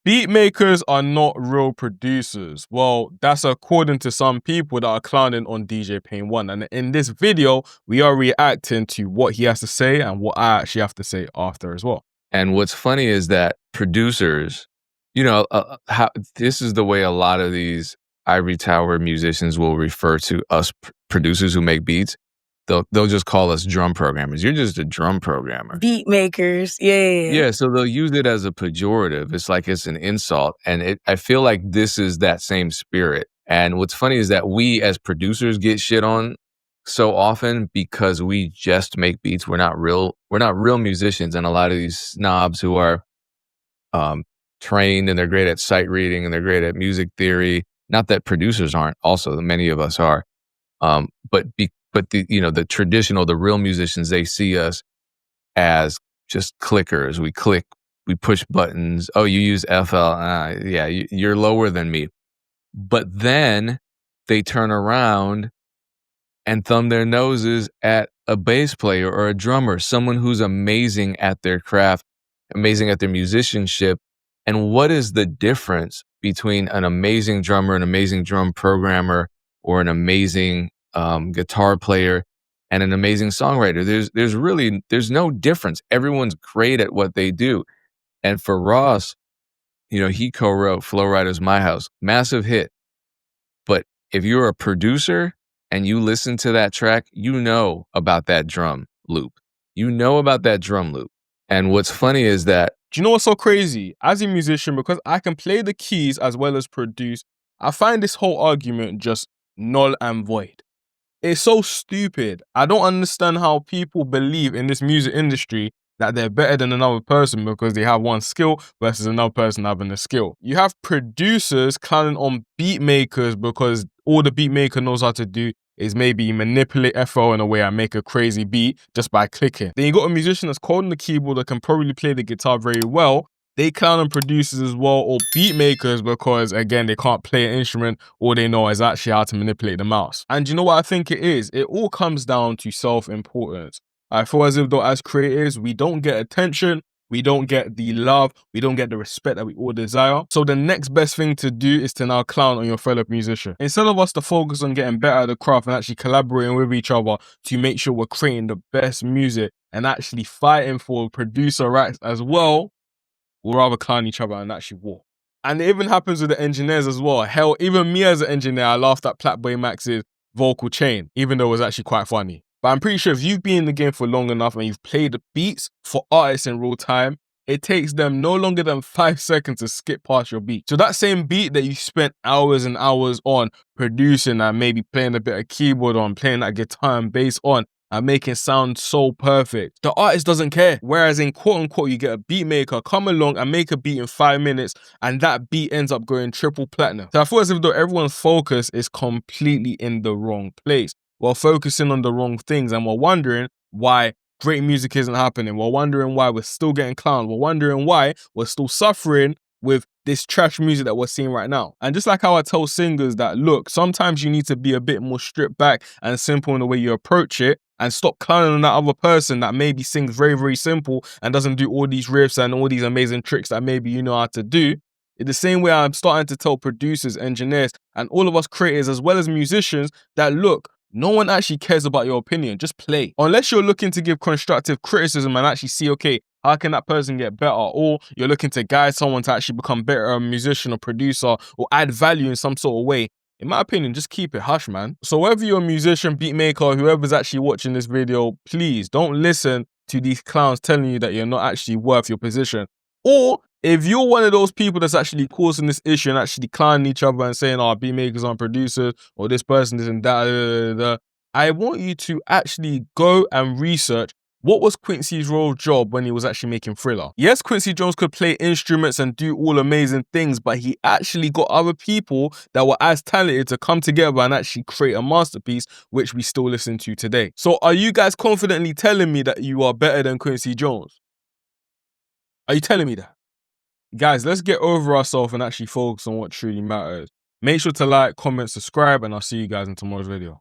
Beat makers are not real producers. Well, that's according to some people that are clowning on DJ Pain 1. And in this video, we are reacting to what he has to say and what I actually have to say after as well. And what's funny is that producers, this is the way a lot of these ivory tower musicians will refer to us producers who make beats. They'll just call us drum programmers. You're just a drum programmer. Beat makers, yeah. Yeah, so they'll use it as a pejorative. It's like it's an insult. And I feel like this is that same spirit. And what's funny is that we as producers get shit on so often because we just make beats. We're not real musicians. And a lot of these snobs who are trained and they're great at sight reading and they're great at music theory. Not that producers aren't, also many of us are. But the traditional, the real musicians, they see us as just clickers. We click, we push buttons. Oh, you use FL. Yeah, you're lower than me. But then they turn around and thumb their noses at a bass player or a drummer, someone who's amazing at their craft, amazing at their musicianship. And what is the difference between an amazing drummer, an amazing drum programmer, or an amazing guitar player and an amazing songwriter? There's no difference. Everyone's great at what they do. And for Ross, he co-wrote Flow Rider's My House, massive hit. But if you're a producer and you listen to that track, you know about that drum loop. And what's funny is that, do you know what's so crazy? As a musician, because I can play the keys as well as produce, I find this whole argument just null and void. It's so stupid. I don't understand how people believe in this music industry that they're better than another person because they have one skill versus another person having a skill. You have producers clowning on beat makers because all the beat maker knows how to do is maybe manipulate FL in a way and make a crazy beat just by clicking. Then you got a musician that's cold on the keyboard that can probably play the guitar very well. They clown on producers as well, or beat makers, because again, they can't play an instrument. All they know is actually how to manipulate the mouse. And you know what I think it is? It all comes down to self-importance. I feel as if though as creators, we don't get attention, we don't get the love, we don't get the respect that we all desire. So the next best thing to do is to now clown on your fellow musician. Instead of us to focus on getting better at the craft and actually collaborating with each other to make sure we're creating the best music and actually fighting for producer rights as well, we'll rather clown each other and actually war. And it even happens with the engineers as well. Hell, even me as an engineer, I laughed at Platboy Max's vocal chain, even though it was actually quite funny. But I'm pretty sure if you've been in the game for long enough and you've played the beats for artists in real time, it takes them no longer than 5 seconds to skip past your beat. So that same beat that you spent hours and hours on producing and maybe playing a bit of keyboard on, playing that guitar and bass on, and make it sound so perfect, the artist doesn't care. Whereas in quote unquote, you get a beat maker come along and make a beat in 5 minutes and that beat ends up going triple platinum. So I feel as if though everyone's focus is completely in the wrong place. We're focusing on the wrong things and we're wondering why great music isn't happening. We're wondering why we're still getting clowned. We're wondering why we're still suffering with this trash music that we're seeing right now. And just like how I tell singers that, look, sometimes you need to be a bit more stripped back and simple in the way you approach it and stop clowning on that other person that maybe sings very, very simple and doesn't do all these riffs and all these amazing tricks that maybe you know how to do. In the same way, I'm starting to tell producers, engineers, and all of us creators as well as musicians that, look, no one actually cares about your opinion. Just play. Unless you're looking to give constructive criticism and actually see, okay, how can that person get better? Or you're looking to guide someone to actually become better, a musician or producer, or add value in some sort of way. In my opinion, just keep it hush, man. So whether you're a musician, beat maker, or whoever's actually watching this video, please don't listen to these clowns telling you that you're not actually worth your position. Or if you're one of those people that's actually causing this issue and actually clowning each other and saying, oh, beat makers aren't producers, or this person isn't that, I want you to actually go and research what was Quincy's real job when he was actually making Thriller. Yes, Quincy Jones could play instruments and do all amazing things, but he actually got other people that were as talented to come together and actually create a masterpiece, which we still listen to today. So are you guys confidently telling me that you are better than Quincy Jones? Are you telling me that? Guys, let's get over ourselves and actually focus on what truly matters. Make sure to like, comment, subscribe, and I'll see you guys in tomorrow's video.